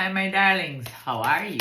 Hi, my darlings. How are you?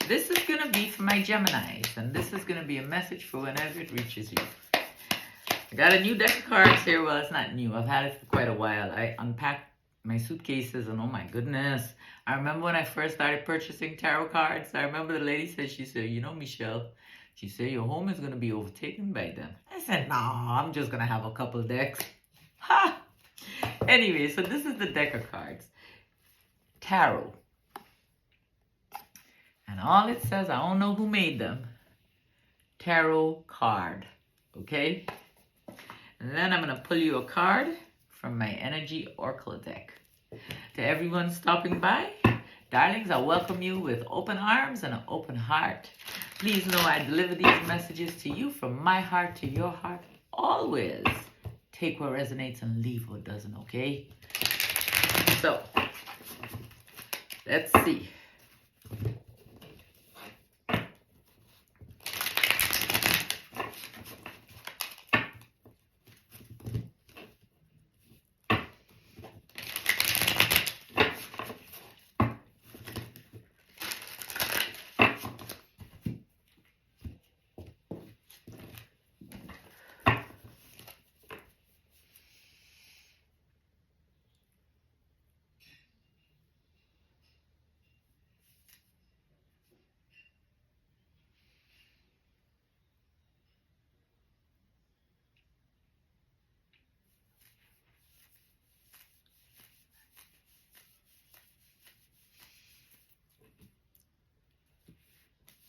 This is going to be for my Geminis, and this is going to be a message for whenever it reaches you. I got a new deck of cards here. Well, it's not new. I've had it for quite a while. I unpacked my suitcases, and oh my goodness. I remember when I first started purchasing tarot cards, I remember the lady said, she said, Michelle, she said, your home is going to be overtaken by them. I said, no, I'm just going to have a couple decks. Ha! Anyway, so this is the deck of cards. Tarot. And all it says, I don't know who made them. Tarot card. Okay? And then I'm going to pull you a card from my Energy Oracle deck. To everyone stopping by, darlings, I welcome you with open arms and an open heart. Please know I deliver these messages to you from my heart to your heart. Always take what resonates and leave what doesn't, okay? So, let's see.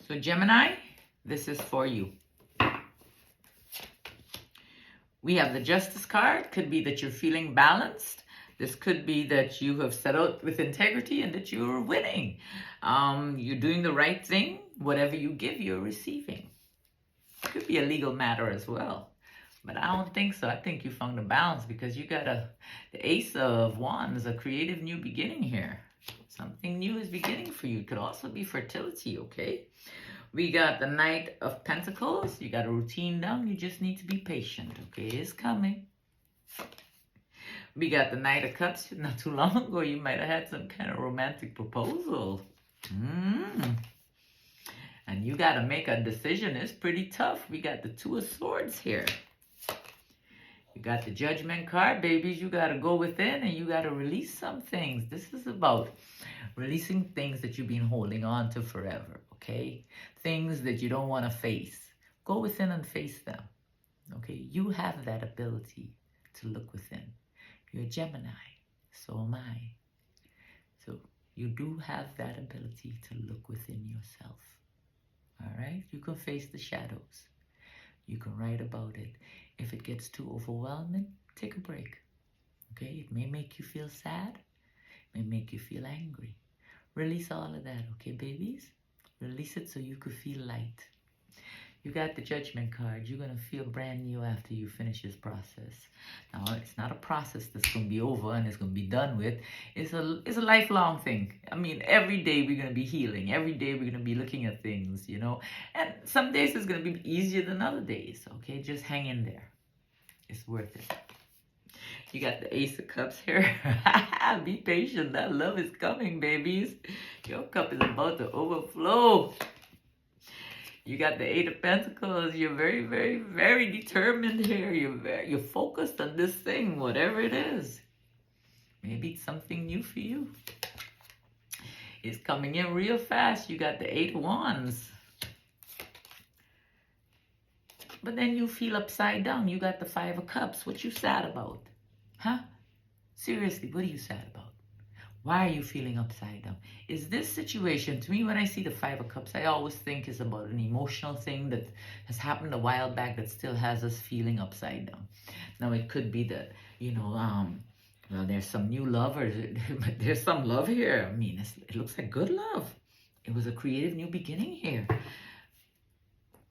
So Gemini, this is for you. We have the Justice card. Could be that you're feeling balanced. This could be that you have set out with integrity and that you're winning. You're doing the right thing. Whatever you give, you're receiving. Could be a legal matter as well. But I don't think so. I think you found a balance because you got the Ace of Wands, a creative new beginning here. Something new is beginning for you. It could also be fertility, okay? We got the Knight of Pentacles. You got a routine down. You just need to be patient, okay? It's coming. We got the Knight of Cups. Not too long ago, you might have had some kind of romantic proposal. And you got to make a decision. It's pretty tough. We got the Two of Swords here. You got the Judgment card, babies. You got to go within and you got to release some things. This is about releasing things that you've been holding on to forever, okay? Things that you don't want to face. Go within and face them, okay? You have that ability to look within. You're a Gemini, so am I. So you do have that ability to look within yourself, all right? You can face the shadows. You can write about it. If it gets too overwhelming, take a break, okay? It may make you feel sad. It may make you feel angry. Release all of that, okay, babies? Release it so you could feel light. You got the Judgment card. You're going to feel brand new after you finish this process. Now, it's not a process that's going to be over and it's going to be done with. It's a lifelong thing. I mean, every day we're going to be healing. Every day we're going to be looking at things, you know. And some days it's going to be easier than other days, okay? Just hang in there. It's worth it. You got the Ace of Cups here. Be patient. That love is coming, babies. Your cup is about to overflow. You got the Eight of Pentacles. You're very, very, very determined here. You're focused on this thing, whatever it is. Maybe it's something new for you. It's coming in real fast. You got the Eight of Wands. But then you feel upside down. You got the Five of Cups. What you sad about? Huh? Seriously, what are you sad about? Why are you feeling upside down? Is this situation, to me, when I see the Five of Cups, I always think it's about an emotional thing that has happened a while back that still has us feeling upside down. Now, it could be that, well, there's some new love, or there's some love here. I mean, it looks like good love. It was a creative new beginning here.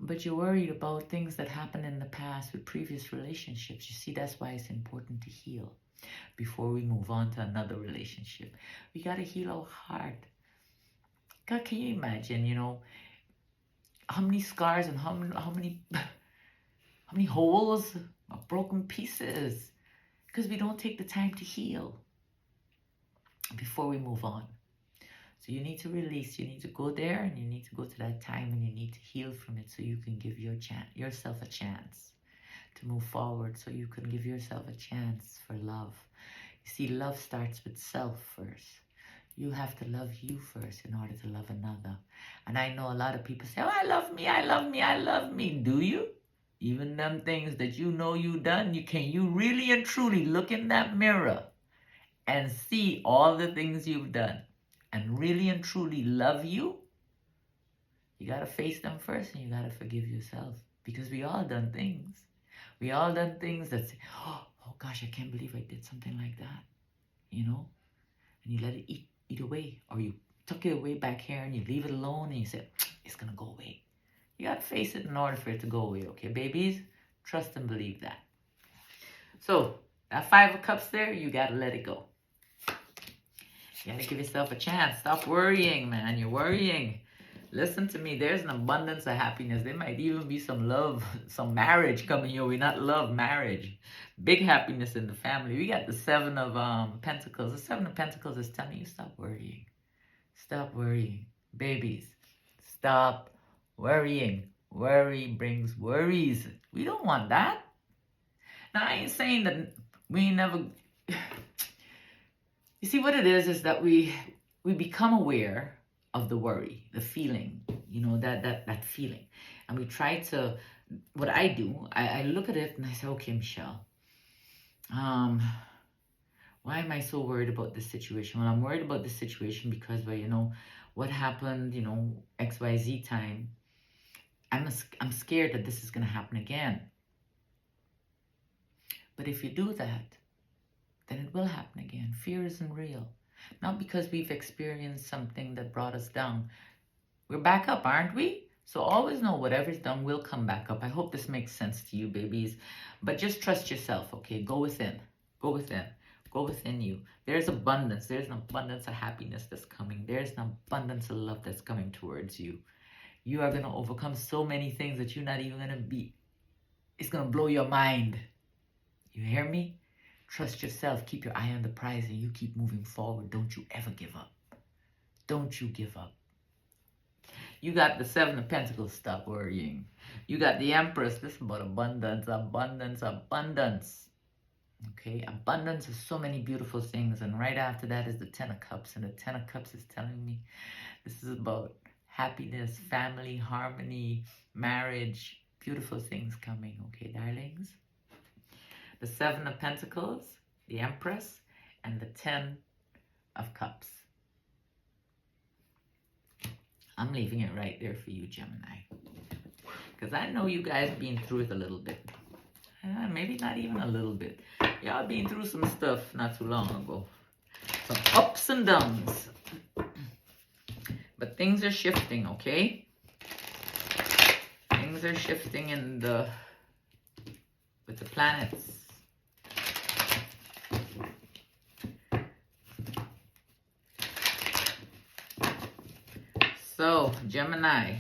But you're worried about things that happened in the past with previous relationships. You see, that's why it's important to heal before we move on to another relationship. We got to heal our heart. God, can you imagine, how many scars and how many holes, broken pieces, because we don't take the time to heal before we move on. So you need to release. You need to go there and you need to go to that time and you need to heal from it so you can give yourself a chance to move forward, so you can give yourself a chance for love. You see, love starts with self first. You have to love you first in order to love another. And I know a lot of people say, oh, I love me, I love me, I love me. Do you? Even them things that you know you done, can you really and truly look in that mirror and see all the things you've done and really and truly love you? You got to face them first and you got to forgive yourself, because we all done things. We all done things that say, oh gosh, I can't believe I did something like that, you know? And you let it eat away, or you tuck it away back here and you leave it alone and you say, it's going to go away. You got to face it in order for it to go away, okay, babies? Trust and believe that. So, that 5 of Cups there, you got to let it go. You got to give yourself a chance. Stop worrying, man. You're worrying. Listen to me. There's an abundance of happiness. There might even be some love, some marriage coming your way. Not love, marriage. Big happiness in the family. We got the 7 of Pentacles. The 7 of Pentacles is telling you, stop worrying. Stop worrying. Babies, stop worrying. Worry brings worries. We don't want that. Now, I ain't saying that we never... You see, what it is that we become aware of the worry, the feeling, you know, that feeling. And we try to, what I do, I look at it and I say, okay, Michelle, why am I so worried about this situation? Well, I'm worried about this situation because, well, you know, what happened, you know, XYZ time. I'm scared that this is going to happen again. But if you do that, then it will happen again. Fear isn't real. Not because we've experienced something that brought us down. We're back up, aren't we? So always know whatever's done will come back up. I hope this makes sense to you, babies. But just trust yourself, okay? Go within. Go within. Go within you. There's abundance. There's an abundance of happiness that's coming. There's an abundance of love that's coming towards you. You are going to overcome so many things that you're not even going to be... It's going to blow your mind. You hear me? Trust yourself. Keep your eye on the prize and you keep moving forward. Don't you ever give up. Don't you give up. You got the 7 of Pentacles. Stop worrying. You got the Empress. This is about abundance, abundance, abundance. Okay, abundance of so many beautiful things. And right after that is the 10 of Cups. And the 10 of Cups is telling me this is about happiness, family, harmony, marriage, beautiful things coming. Okay, darlings? The 7 of Pentacles, the Empress, and the 10 of Cups. I'm leaving it right there for you, Gemini. Because I know you guys been through it a little bit. Maybe not even a little bit. Y'all been through some stuff not too long ago. Some ups and downs. But things are shifting, okay? Things are shifting with the planets. So, Gemini,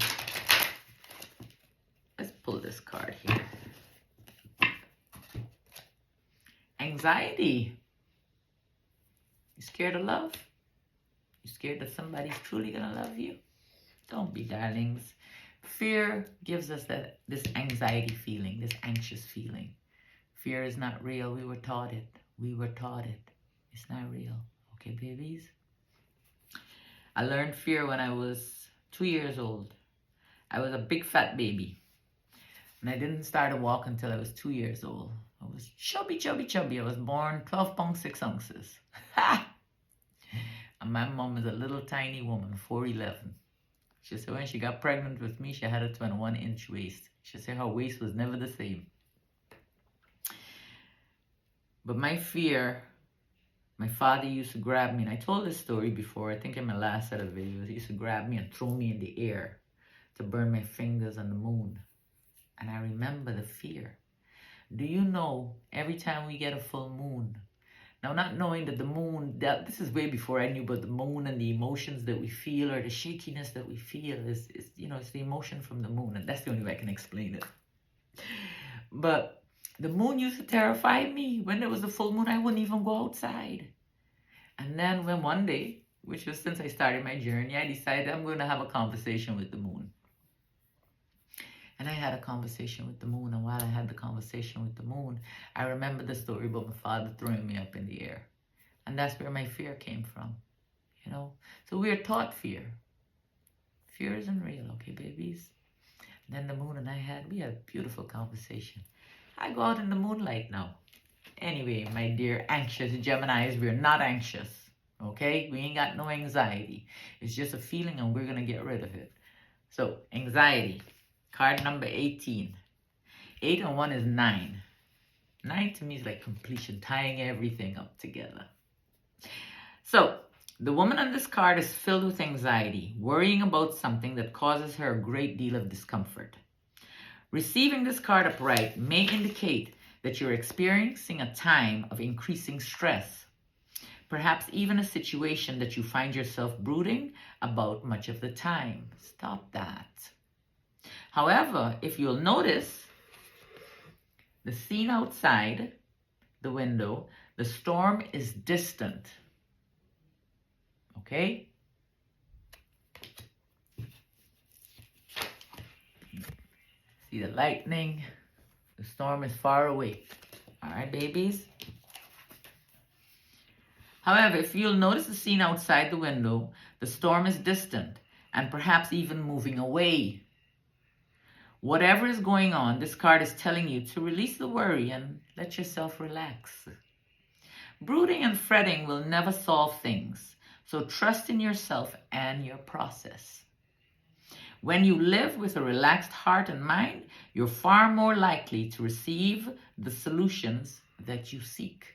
let's pull this card here. Anxiety. You scared of love? You scared that somebody's truly going to love you? Don't be, darlings. Fear gives us this anxiety feeling, this anxious feeling. Fear is not real. We were taught it. We were taught it. It's not real. Okay, babies? I learned fear when I was 2 years old. I was a big fat baby. And I didn't start to walk until I was 2 years old. I was chubby, chubby, chubby. I was born 12 pounds 6 ounces. Ha! And my mom is a little tiny woman, 4'11". She said when she got pregnant with me, she had a 21-inch waist. She said her waist was never the same. But my fear, my father used to grab me, and I told this story before, I think in my last set of videos. He used to grab me and throw me in the air to burn my fingers on the moon. And I remember the fear. Do you know, every time we get a full moon, now not knowing that the moon, this is way before I knew about the moon and the emotions that we feel, or the shakiness that we feel is you know, it's the emotion from the moon, and that's the only way I can explain it. But the moon used to terrify me. When there was a full moon, I wouldn't even go outside. And then when one day, which was since I started my journey, I decided I'm going to have a conversation with the moon. And I had a conversation with the moon. And while I had the conversation with the moon, I remembered the story about my father throwing me up in the air. And that's where my fear came from, you know. So we are taught fear. Fear isn't real, okay, babies? And then the moon and we had a beautiful conversation. I go out in the moonlight now. Anyway, my dear anxious Geminis, we're not anxious, okay? We ain't got no anxiety. It's just a feeling and we're going to get rid of it. So, anxiety, card number 18. 8 and 1 is 9. 9 to me is like completion, tying everything up together. So, the woman on this card is filled with anxiety, worrying about something that causes her a great deal of discomfort. Receiving this card upright may indicate that you're experiencing a time of increasing stress, perhaps even a situation that you find yourself brooding about much of the time. Stop that. However, if you'll notice, the scene outside the window, the storm is distant. Okay? See the lightning? The storm is far away. All right, babies? However, if you'll notice the scene outside the window, the storm is distant and perhaps even moving away. Whatever is going on, this card is telling you to release the worry and let yourself relax. Brooding and fretting will never solve things, so trust in yourself and your process. When you live with a relaxed heart and mind, you're far more likely to receive the solutions that you seek.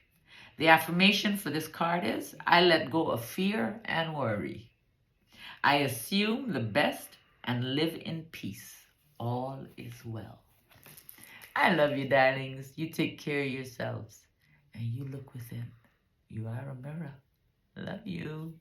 The affirmation for this card is, I let go of fear and worry. I assume the best and live in peace. All is well. I love you, darlings. You take care of yourselves and you look within. You are a mirror. Love you.